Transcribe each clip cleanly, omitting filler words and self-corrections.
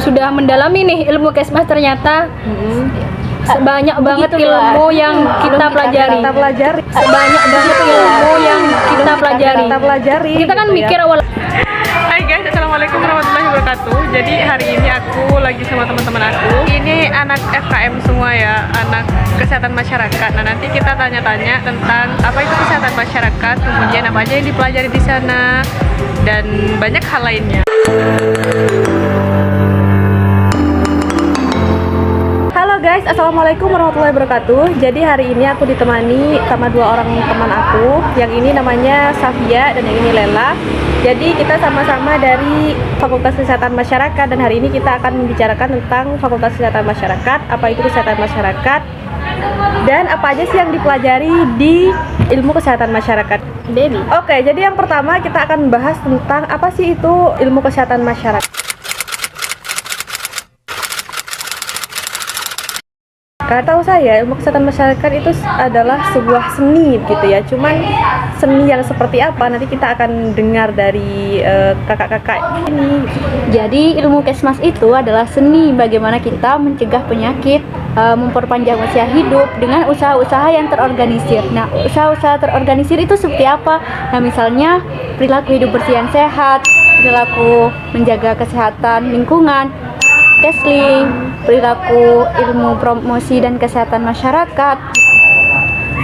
sudah mendalami nih ilmu Kesmas, ternyata banyak banget ilmu yang kita pelajari. Banyak banget ilmu yang kita pelajari. Kita kan mikir awal. Hai guys, assalamualaikum warahmatullahi wabarakatuh. Jadi hari ini aku lagi sama teman-teman aku. Ini anak FKM semua ya, anak kesehatan masyarakat. Nah, nanti kita tanya-tanya tentang apa itu kesehatan masyarakat, kemudian apa aja yang dipelajari di sana, dan banyak hal lainnya. Halo guys, assalamualaikum warahmatullahi wabarakatuh. Jadi hari ini aku ditemani sama dua orang teman aku. Yang ini namanya Safia dan yang ini Lela. Jadi kita sama-sama dari Fakultas Kesehatan Masyarakat, dan hari ini kita akan membicarakan tentang Fakultas Kesehatan Masyarakat, apa itu kesehatan masyarakat, dan apa aja sih yang dipelajari di ilmu kesehatan masyarakat. Oke, jadi yang pertama kita akan bahas tentang apa sih itu ilmu kesehatan masyarakat. Karena tahu saya ilmu kesehatan masyarakat itu adalah sebuah seni gitu ya. Cuman seni yang seperti apa nanti kita akan dengar dari kakak-kakak ini. Jadi ilmu Kesmas itu adalah seni bagaimana kita mencegah penyakit, memperpanjang usia hidup dengan usaha-usaha yang terorganisir. Nah, usaha-usaha terorganisir itu seperti apa? Nah, misalnya perilaku hidup bersih yang sehat, perilaku menjaga kesehatan lingkungan, Kesling, perilaku ilmu promosi dan kesehatan masyarakat,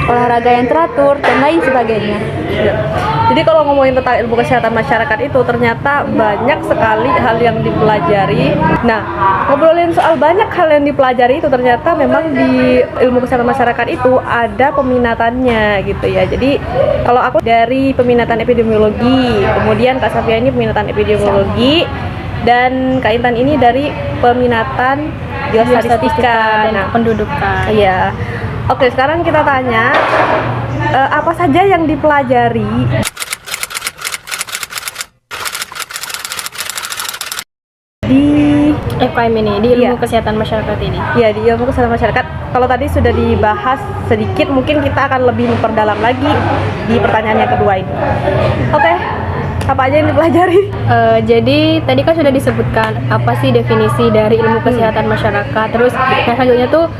olahraga yang teratur, dan lain sebagainya. Jadi kalau ngomongin tentang ilmu kesehatan masyarakat itu ternyata banyak sekali hal yang dipelajari. Nah, ngobrolin soal banyak hal yang dipelajari itu ternyata memang di ilmu kesehatan masyarakat itu ada peminatannya gitu ya. Jadi kalau aku dari peminatan epidemiologi, kemudian Kak Safia ini peminatan epidemiologi, dan Kak Intan ini dari peminatan biostatistika dan pendudukan. Iya. Oke, sekarang kita tanya apa saja yang dipelajari di FKM ini, di ilmu kesehatan masyarakat ini. Ya, di ilmu kesehatan masyarakat. Kalau tadi sudah dibahas sedikit, mungkin kita akan lebih memperdalam lagi di pertanyaan yang kedua ini. Oke. Apa aja yang dipelajari? Jadi tadi kan sudah disebutkan apa sih definisi dari ilmu kesehatan masyarakat. Terus yang selanjutnya tuh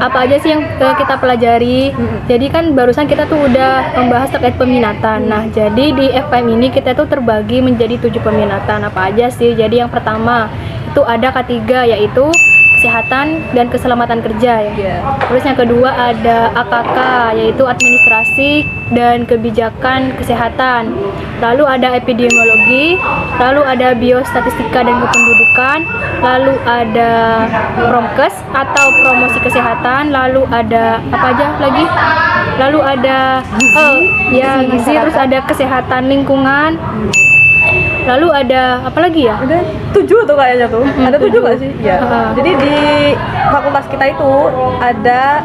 apa aja sih yang kita pelajari. Jadi kan barusan kita tuh udah membahas terkait peminatan. Nah, jadi di FKM ini kita tuh terbagi menjadi 7 peminatan. Apa aja sih? Jadi yang pertama itu ada K3, yaitu kesehatan dan keselamatan kerja ya. Terus yang kedua ada AKK, yaitu administrasi dan kebijakan kesehatan. Lalu ada epidemiologi, lalu ada biostatistika dan kependudukan, lalu ada promkes atau promosi kesehatan, lalu ada apa aja lagi? Lalu ada gizi, terus ada kesehatan lingkungan. Lalu ada apa lagi ya? Ada 7 tuh kayaknya tuh. Ada 7 nggak sih? Ya. Jadi di fakultas kita itu ada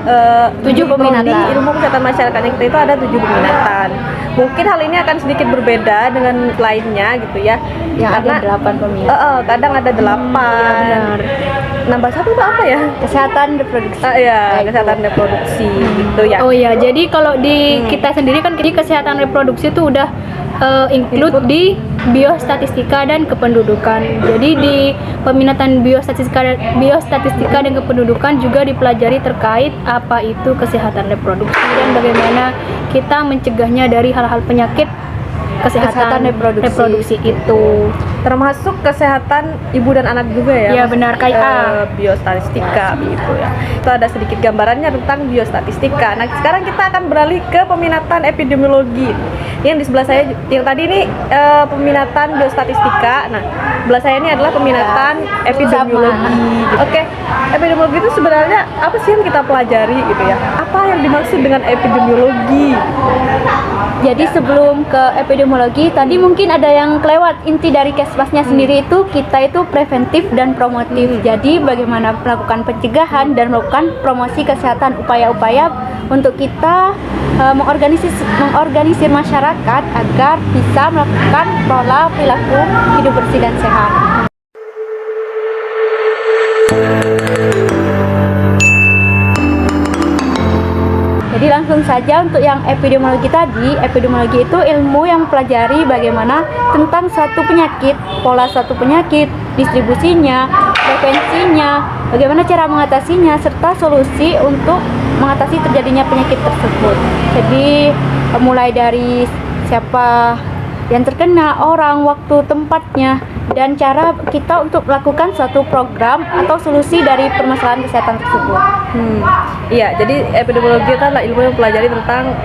7 peminatan. Di ilmu kesehatan masyarakat kita itu ada 7 peminatan. Mungkin hal ini akan sedikit berbeda dengan lainnya gitu ya. Karena ada 8 peminatan. Kadang ada 8. Benar. Nambah 1 itu apa ya? Kesehatan reproduksi. Kesehatan reproduksi gitu ya. Oh ya, jadi kalau di kita sendiri kan jadi kesehatan reproduksi itu udah include di biostatistika dan kependudukan. Jadi di peminatan biostatistika dan kependudukan juga dipelajari terkait apa itu kesehatan reproduksi dan bagaimana kita mencegahnya dari hal-hal penyakit kesehatan reproduksi itu. Termasuk kesehatan ibu dan anak juga ya. Iya benar, kayak biostatistika begitu ya. Itu ada sedikit gambarannya tentang biostatistika. Nah, sekarang kita akan beralih ke peminatan epidemiologi. Yang di sebelah saya yang tadi ini peminatan biostatistika. Nah, sebelah saya ini adalah peminatan epidemiologi. Oke. Epidemiologi itu sebenarnya apa sih yang kita pelajari gitu ya? Apa yang dimaksud dengan epidemiologi? Jadi sebelum ke epidemiologi, tadi mungkin ada yang kelewat. Inti dari Kesmasnya sendiri itu kita itu preventif dan promotif. Jadi bagaimana melakukan pencegahan dan melakukan promosi kesehatan, upaya-upaya untuk kita mengorganisir masyarakat agar bisa melakukan pola perilaku hidup bersih dan sehat. Jadi langsung saja untuk yang epidemiologi tadi. Epidemiologi itu ilmu yang mempelajari bagaimana tentang suatu penyakit, pola suatu penyakit, distribusinya, frekuensinya, bagaimana cara mengatasinya, serta solusi untuk mengatasi terjadinya penyakit tersebut. Jadi mulai dari siapa yang terkena, orang, waktu, tempatnya, dan cara kita untuk melakukan suatu program atau solusi dari permasalahan kesehatan tersebut. Iya, jadi epidemiologi itu adalah ilmu yang mempelajari tentang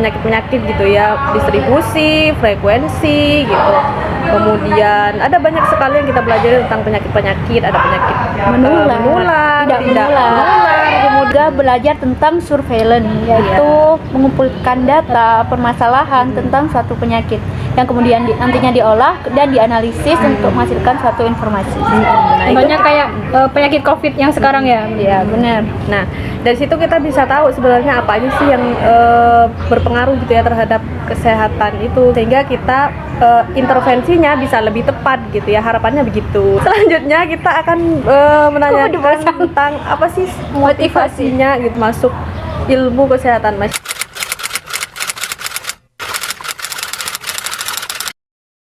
penyakit-penyakit gitu ya, distribusi, frekuensi gitu. Kemudian ada banyak sekali yang kita pelajari tentang penyakit-penyakit, ada penyakit menular, tidak menular. Kemudian belajar tentang surveillance, yaitu mengumpulkan data permasalahan tentang suatu penyakit yang kemudian nantinya diolah dan dianalisis untuk menghasilkan suatu informasi. Contohnya kayak penyakit COVID yang sekarang ya. Ya, benar. Nah, dari situ kita bisa tahu sebenarnya apa aja sih yang berpengaruh gitu ya terhadap kesehatan itu, sehingga kita intervensinya bisa lebih tepat gitu ya, harapannya begitu. Selanjutnya kita akan menanyakan tentang apa sih motivasinya gitu masuk ilmu kesehatan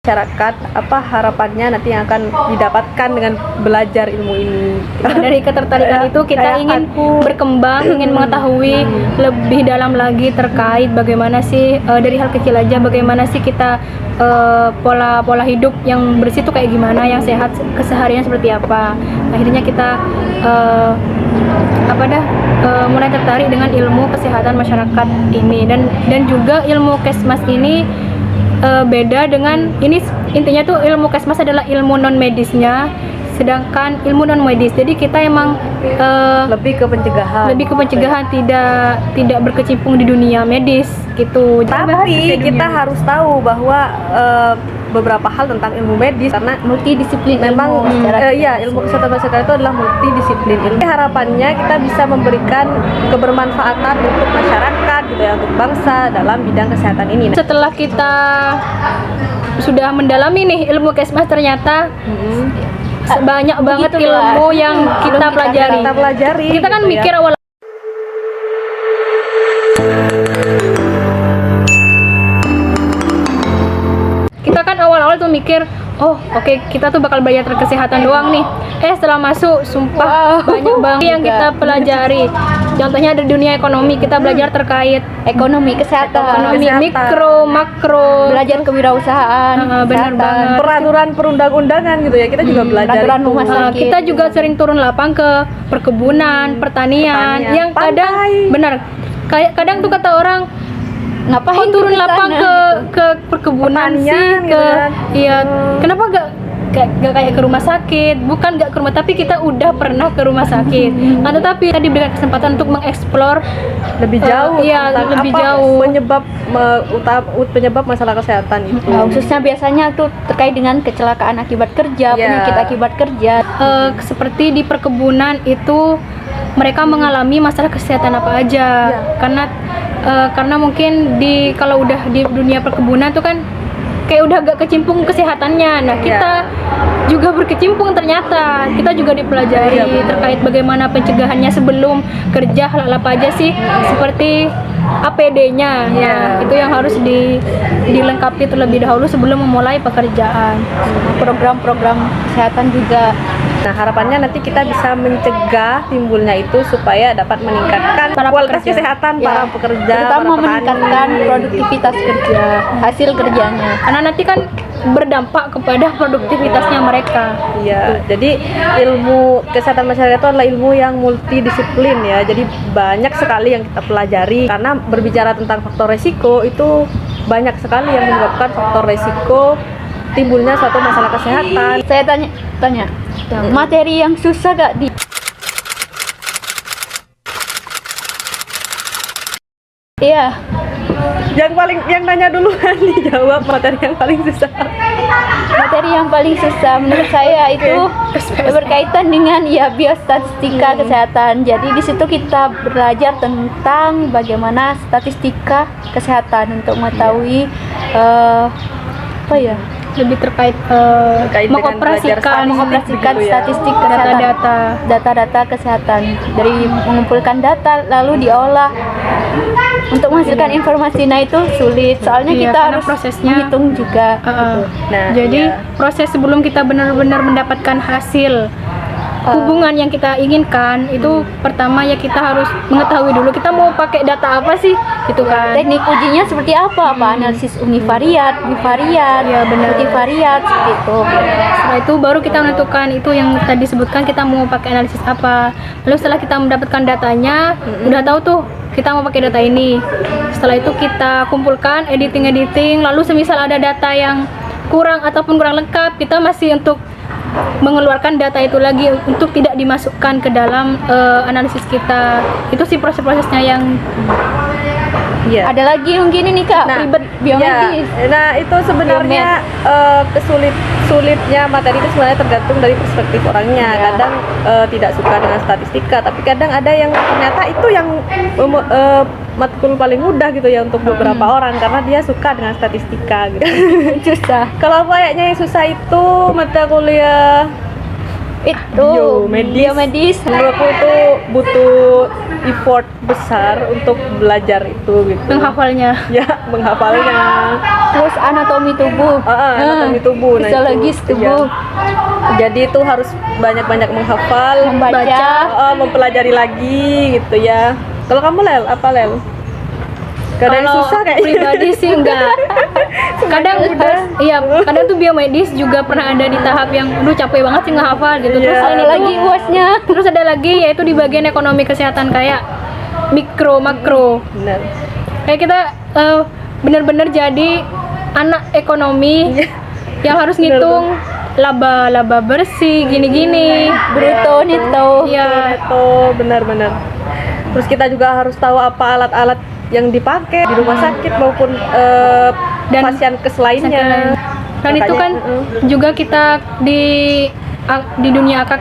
masyarakat, apa harapannya nanti yang akan didapatkan dengan belajar ilmu ini. Dari ketertarikan itu kita Kayak ingin aku. berkembang, ingin mengetahui lebih dalam lagi terkait bagaimana sih dari hal kecil aja, bagaimana sih kita pola hidup yang bersih itu kayak gimana, yang sehat keseharian seperti apa. Akhirnya kita mulai tertarik dengan ilmu kesehatan masyarakat ini, dan juga ilmu Kesmas ini beda dengan ini. Intinya tuh ilmu Kesmas adalah ilmu non medisnya, sedangkan ilmu non medis jadi kita emang Lebih ke pencegahan, tidak berkecimpung di dunia medis gitu. tapi kita harus tahu bahwa beberapa hal tentang ilmu medis karena Multidisiplin memang ilmu secara ilmu kesehatan masyarakat itu adalah multidisiplin ilmu. Harapannya kita bisa memberikan kebermanfaatan untuk masyarakat gitu ya, untuk bangsa dalam bidang kesehatan ini. Nah, Setelah kita sudah mendalami nih ilmu Kesmas, ternyata banyak banget Begitulah. ilmu yang kita pelajari. kita pelajari. Kita kan gitu ya. mikir awal awal tuh mikir, oh oke, kita tuh bakal belajar kesehatan doang nih. Setelah masuk, sumpah banyak banget yang kita pelajari. Contohnya dari dunia ekonomi, kita belajar terkait ekonomi, kesehatan, ekonomi mikro, makro, belajar kewirausahaan, benar kesehatan, banget. peraturan perundang-undangan gitu ya, kita juga belajar peraturan itu. rumah sakit. Kita juga sering turun lapang ke perkebunan, pertanian, yang kadang pantai. benar. Kadang tuh kata orang, ngapain turun ke lapang sana? ke perkebunan sih, Pertanian ke gitu kan. iya, kenapa gak kayak ke rumah sakit? Bukan gak ke rumah, tapi kita udah pernah ke rumah sakit. Nah, tetapi kita diberikan kesempatan untuk mengeksplor lebih jauh iya, tentang lebih apa jauh. penyebab masalah kesehatan itu. Nah, khususnya biasanya tuh terkait dengan kecelakaan akibat kerja, Iya. penyakit akibat kerja. Seperti di perkebunan itu mereka mengalami masalah kesehatan apa aja. Karena mungkin kalau udah di dunia perkebunan tuh kan kayak udah gak kecimpung kesehatannya. Nah, kita juga berkecimpung, ternyata kita juga dipelajari terkait bagaimana pencegahannya sebelum kerja, hal apa aja sih, seperti APD-nya. Nah, itu yang harus dilengkapi terlebih dahulu sebelum memulai pekerjaan. Program-program kesehatan juga. Nah, harapannya nanti kita bisa mencegah timbulnya itu supaya dapat meningkatkan Para kualitas pekerja. kesehatan para pekerja, Terutama para petani. meningkatkan produktivitas kerja, hasil kerjanya. Karena nanti kan berdampak kepada produktivitasnya mereka. Iya, jadi ilmu kesehatan masyarakat itu adalah ilmu yang multidisiplin ya. Jadi banyak sekali yang kita pelajari. Karena berbicara tentang faktor resiko itu banyak sekali yang menyebabkan faktor resiko timbulnya suatu masalah kesehatan. Saya tanya, materi yang susah gak di? Iya, Yang nanya duluan dijawab materi yang paling susah. materi yang paling susah menurut saya itu berkaitan dengan biostatistika kesehatan. Jadi di situ kita belajar tentang bagaimana statistika kesehatan untuk mengetahui Lebih terkait Terkait dengan belajar mengoperasikan begitu ya. statistik kesehatan, data-data kesehatan, dari mengumpulkan data lalu diolah untuk menghasilkan informasi. Nah, itu sulit soalnya Iya, kita karena harus prosesnya menghitung juga. Nah, Nah, jadi proses sebelum kita benar-benar mendapatkan hasil hubungan yang kita inginkan itu pertama ya kita harus mengetahui dulu kita mau pakai data apa sih gitu kan. Teknik ujinya seperti apa? Analisis univariat, bivariat, Ya, benar. multivariat seperti itu. Setelah itu baru kita menentukan itu yang tadi disebutkan kita mau pakai analisis apa. Lalu setelah kita mendapatkan datanya, udah tahu tuh kita mau pakai data ini. Setelah itu kita kumpulkan, editing, lalu semisal ada data yang kurang ataupun kurang lengkap, kita masih untuk mengeluarkan data itu lagi untuk tidak dimasukkan ke dalam analisis kita. Itu sih proses-prosesnya yang Iya. Ada lagi mungkin ini Kak, Nah, ribet biomedis. Ya, nah itu sebenarnya sulitnya materi itu sebenarnya tergantung dari perspektif orangnya. Ya. Kadang tidak suka dengan statistika, tapi kadang ada yang ternyata itu yang matkul paling mudah gitu ya untuk beberapa orang karena dia suka dengan statistika gitu. Susah. Kalau kayaknya yang susah itu mata kuliah Itu biomedis. menurutku itu butuh effort besar untuk belajar itu gitu. menghafalnya. Ya, menghafalnya. Terus anatomi tubuh. Anatomi tubuh. Nah, Fisiologis itu, tubuh. ya. Jadi itu harus banyak-banyak menghafal, Membaca. mempelajari lagi gitu ya. Kalau kamu Lel, apa Lel? Gak ada yang Kalau susah kayaknya. pribadi sih enggak. Kadang iya, kadang tuh biomedis juga pernah ada di tahap yang aduh capek banget sih ngehafal gitu. Terus Iya. ada Ada lagi UASnya. Terus ada lagi yaitu di bagian ekonomi kesehatan kayak mikro, makro. Benar. Kayak kita benar-benar jadi anak ekonomi yang harus ngitung laba-laba bersih gini-gini. Bruto, neto. Iya. Itu benar-benar. Terus kita juga harus tahu apa alat-alat yang dipakai di rumah sakit maupun Dan pasienkes lainnya. Dan itu kan Makanya, juga kita di dunia akak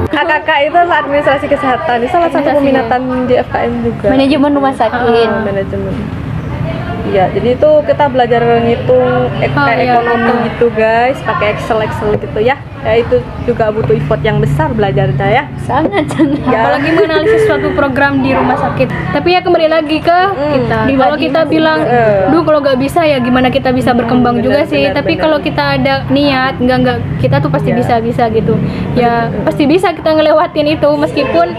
KKK itu adalah administrasi kesehatan. Ini salah satu Administrasi, peminatan di FKM juga. Manajemen rumah sakit. Manajemen. Iya, jadi itu kita belajar ngitung iya, ekonomi betul. gitu guys, pakai Excel gitu ya. Ya itu juga butuh effort yang besar belajarnya ya. Sangat. Ya. apalagi menganalisis suatu program di rumah sakit. Tapi ya kembali lagi ke kita. Kalau kita bilang, duh kalau nggak bisa ya gimana kita bisa berkembang juga sih. benar, Tapi benar. kalau kita ada niat, enggak kita tuh pasti Ya. bisa gitu. Ya pasti bisa kita ngelewatin itu meskipun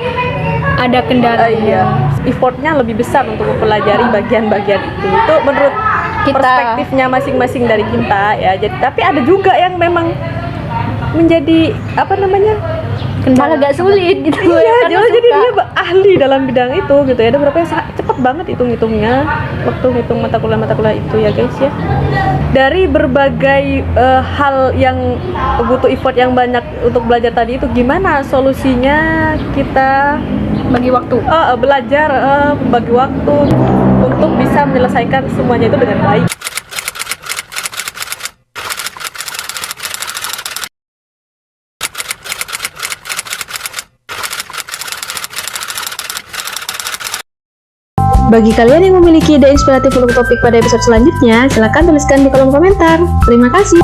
ada kendala. Iya, effortnya lebih besar untuk mempelajari bagian-bagian itu. Itu menurut Kita. perspektifnya masing-masing dari kita ya. Jadi tapi ada juga yang memang menjadi apa namanya? Malah gak sulit gitu. Iya, Karena jadi suka. dia ahli dalam bidang itu gitu ya. Ada beberapa yang cepet banget hitung-hitungnya waktu ngitung mata kuliah itu ya guys ya. Dari berbagai hal yang butuh effort yang banyak untuk belajar tadi itu gimana solusinya kita Bagi waktu. belajar bagi waktu untuk bisa menyelesaikan semuanya itu dengan baik. Bagi kalian yang memiliki ide inspiratif untuk topik pada episode selanjutnya, silakan tuliskan di kolom komentar. Terima kasih.